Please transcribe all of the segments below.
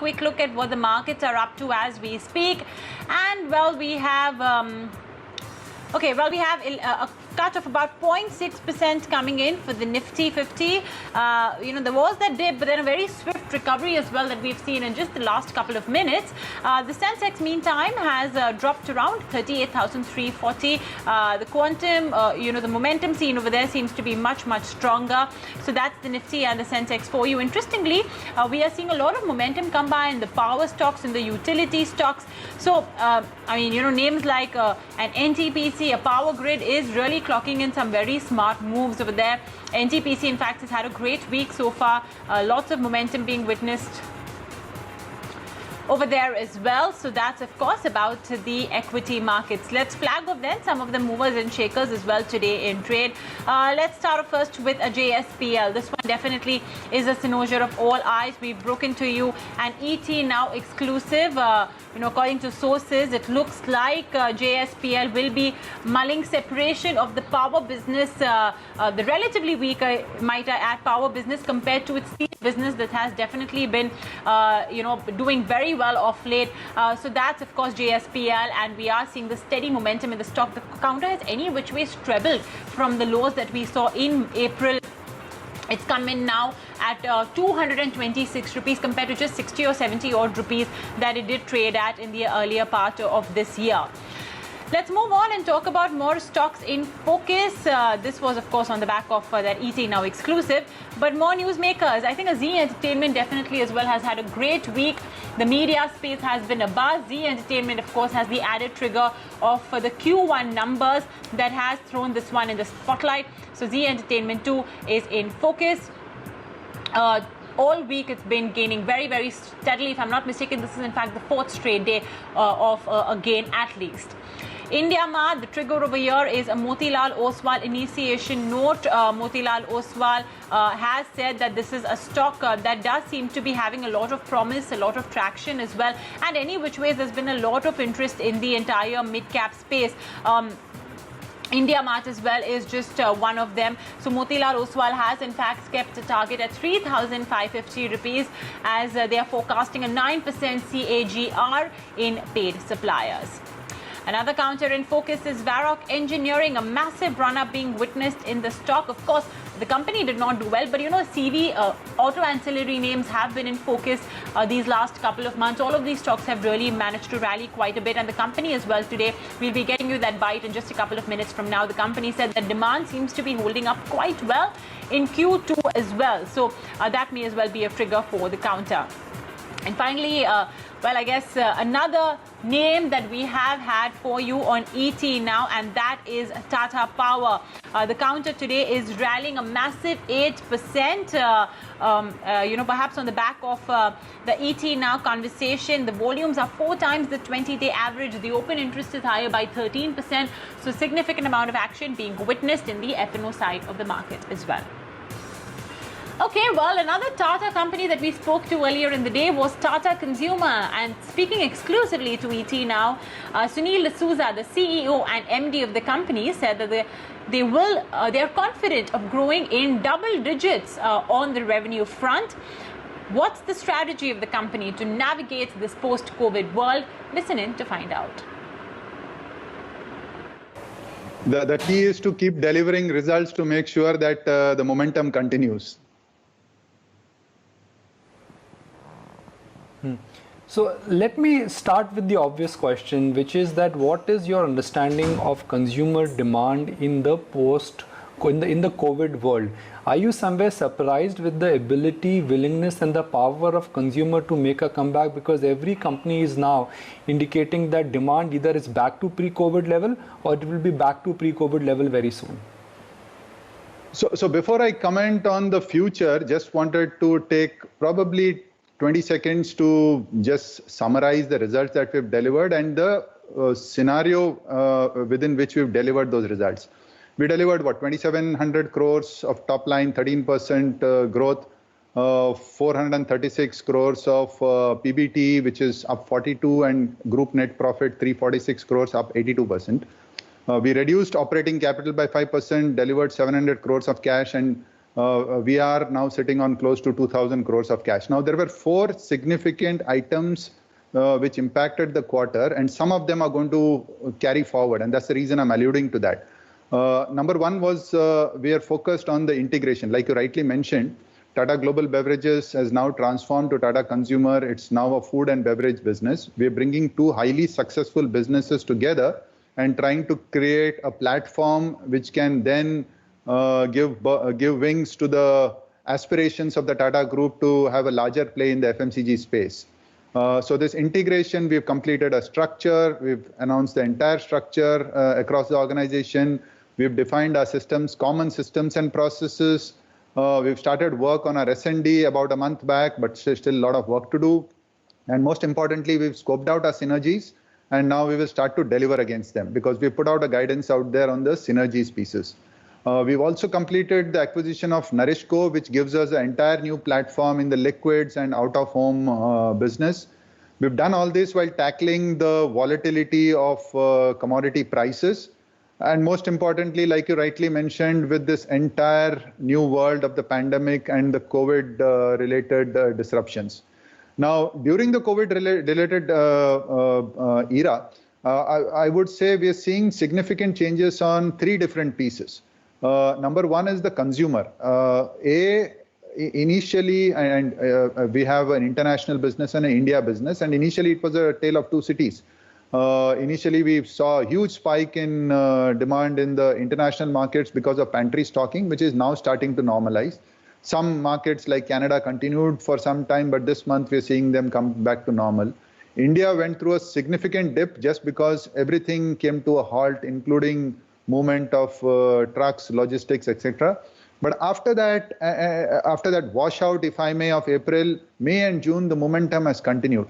quick look at what the markets are up to as we speak. And well, we have we have a cut of about 0.6% coming in for the Nifty 50. There was that dip, but then a very swift recovery as well that we've seen in just the last couple of minutes. The Sensex, meantime, has dropped around 38,340. The quantum, the momentum seen over there seems to be much, much stronger. So that's the Nifty and the Sensex for you. Interestingly, we are seeing a lot of momentum come by in the power stocks, in the utility stocks. So, names like an NTPC, a Power Grid is really clocking in some very smart moves over there. NTPC, in fact, has had a great week so far. Lots of momentum being witnessed over there as well. So that's, of course, about the equity markets. Let's flag off then some of the movers and shakers as well today in trade. Let's start off first with a JSPL. This one definitely is a cynosure of all eyes. We've broken to you an ET now exclusive. According to sources, it looks like JSPL will be mulling separation of the power business, the relatively weak, might I add, power business compared to its steel business that has definitely been, doing very well of late. So that's, of course, JSPL, and we are seeing the steady momentum in the stock. The counter has any which way trebled from the lows that we saw in April. It's come in now at 226 rupees compared to just 60 or 70 odd rupees that it did trade at in the earlier part of this year. Let's move on and talk about more stocks in focus. This was, of course, on the back of that ET now exclusive. But more newsmakers. I think a Z Entertainment definitely as well has had a great week. The media space has been a buzz. Z Entertainment, of course, has the added trigger of the Q1 numbers that has thrown this one in the spotlight. So Z Entertainment too is in focus. All week it's been gaining very, very steadily. If I'm not mistaken, this is in fact the fourth straight day of a gain at least. India Mart, the trigger over here is a Motilal Oswal initiation note. Motilal Oswal has said that this is a stock that does seem to be having a lot of promise, a lot of traction as well. And any which ways, there's been a lot of interest in the entire mid-cap space. India Mart as well is just one of them. So Motilal Oswal has in fact kept a target at 3,550 rupees as they are forecasting a 9% CAGR in paid suppliers. Another counter in focus is Varroc Engineering, a massive run-up being witnessed in the stock. Of course, the company did not do well, but CV, auto ancillary names have been in focus these last couple of months. All of these stocks have really managed to rally quite a bit, and the company as well today. We'll be getting you that bite in just a couple of minutes from now. The company said that demand seems to be holding up quite well in Q2 as well. So that may as well be a trigger for the counter. And finally, I guess another name that we have had for you on ET now, and that is Tata Power. The counter today is rallying a massive 8%, perhaps on the back of the ET now conversation. The volumes are 4 times the 20-day average. The open interest is higher by 13%. So significant amount of action being witnessed in the F&O side of the market as well. Okay, well, another Tata company that we spoke to earlier in the day was Tata Consumer. And speaking exclusively to ET now, Sunil D'Souza, the CEO and MD of the company, said that they are confident of growing in double digits on the revenue front. What's the strategy of the company to navigate this post-COVID world? Listen in to find out. The key is to keep delivering results to make sure that the momentum continues. So let me start with the obvious question, which is that what is your understanding of consumer demand in the COVID world? Are you somewhere surprised with the ability, willingness and the power of consumer to make a comeback? Because every company is now indicating that demand either is back to pre-COVID level or it will be back to pre-COVID level very soon. So before I comment on the future, just wanted to take probably 20 seconds to just summarize the results that we've delivered and the scenario within which we've delivered those results. We delivered, 2,700 crores of top line, 13% growth, 436 crores of PBT, which is up 42, and group net profit, 346 crores, up 82%. We reduced operating capital by 5%, delivered 700 crores of cash, and we are now sitting on close to 2,000 crores of cash. Now, there were 4 significant items which impacted the quarter, and some of them are going to carry forward, and that's the reason I'm alluding to that. Number 1 was we are focused on the integration. Like you rightly mentioned, Tata Global Beverages has now transformed to Tata Consumer. It's now a food and beverage business. We're bringing 2 highly successful businesses together and trying to create a platform which can then give wings to the aspirations of the Tata Group to have a larger play in the FMCG space. So this integration, we've completed a structure. We've announced the entire structure across the organization. We've defined our systems, common systems and processes. We've started work on our S&D about a month back, but still a lot of work to do. And most importantly, we've scoped out our synergies, and now we will start to deliver against them because we put out a guidance out there on the synergies pieces. We've also completed the acquisition of NourishCo, which gives us an entire new platform in the liquids and out-of-home business. We've done all this while tackling the volatility of commodity prices. And most importantly, like you rightly mentioned, with this entire new world of the pandemic and the COVID-related disruptions. Now, during the COVID-related era, I would say we are seeing significant changes on 3 different pieces. Number 1 is the consumer. Initially, we have an international business and an India business, and initially it was a tale of 2 cities. Initially, we saw a huge spike in demand in the international markets because of pantry stocking, which is now starting to normalize. Some markets like Canada continued for some time, but this month we're seeing them come back to normal. India went through a significant dip just because everything came to a halt, including movement of trucks, logistics, etc. But after that washout, if I may, of April, May and June, the momentum has continued.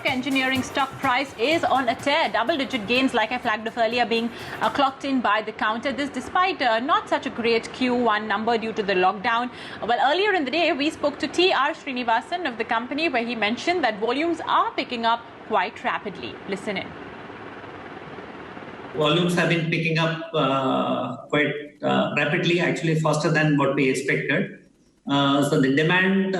Engineering stock price is on a tear. Double-digit gains, like I flagged off earlier, being clocked in by the counter. This despite not such a great Q1 number due to the lockdown. Well, earlier in the day, we spoke to T.R. Srinivasan of the company, where he mentioned that volumes are picking up quite rapidly. Listen in. Volumes have been picking up quite rapidly, actually faster than what we expected. So the demand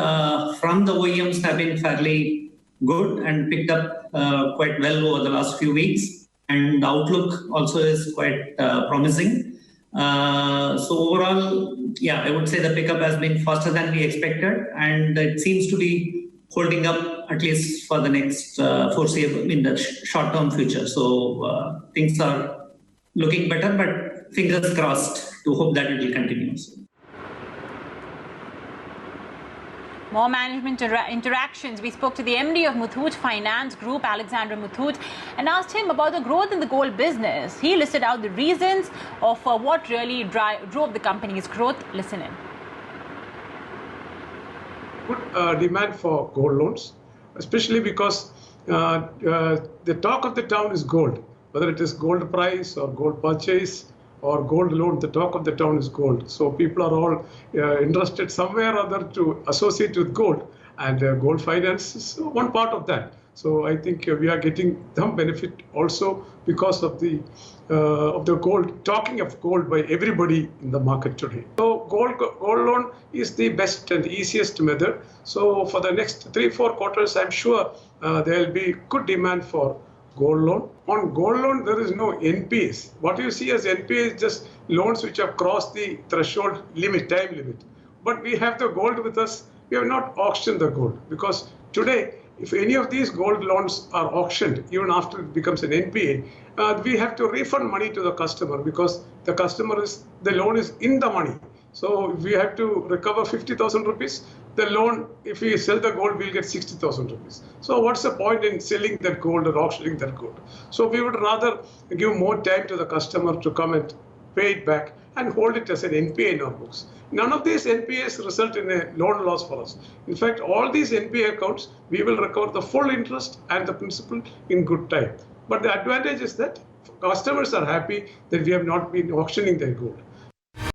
from the OEMs have been fairly good and picked up quite well over the last few weeks, and the outlook also is quite promising. So overall, yeah, I would say the pickup has been faster than we expected, and it seems to be holding up at least for the next foreseeable in the short-term future. So things are looking better, but fingers crossed to hope that it will continue. More management interactions. We spoke to the MD of Muthoot Finance Group, Alexander Muthoot, and asked him about the growth in the gold business. He listed out the reasons of what really drove the company's growth. Listen in. Good demand for gold loans, especially because the talk of the town is gold. Whether it is gold price or gold purchase or gold loan, the talk of the town is gold. So people are all interested somewhere or other to associate with gold, and gold finance is one part of that. So I think we are getting some benefit also because of the gold, talking of gold by everybody in the market today. So gold loan is the best and easiest method. So for the next 3-4 quarters, I'm sure there will be good demand for gold loan. On gold loan, there is no NPAs. What you see as NPA is just loans which have crossed the threshold limit, time limit. But we have the gold with us. We have not auctioned the gold, because today, if any of these gold loans are auctioned, even after it becomes an NPA, we have to refund money to the customer, because the loan is in the money. So if we have to recover 50,000 rupees, the loan, if we sell the gold, we'll get 60,000 rupees. So what's the point in selling that gold or auctioning that gold? So we would rather give more time to the customer to come and pay it back and hold it as an NPA in our books. None of these NPAs result in a loan loss for us. In fact, all these NPA accounts, we will recover the full interest and the principal in good time. But the advantage is that customers are happy that we have not been auctioning their gold.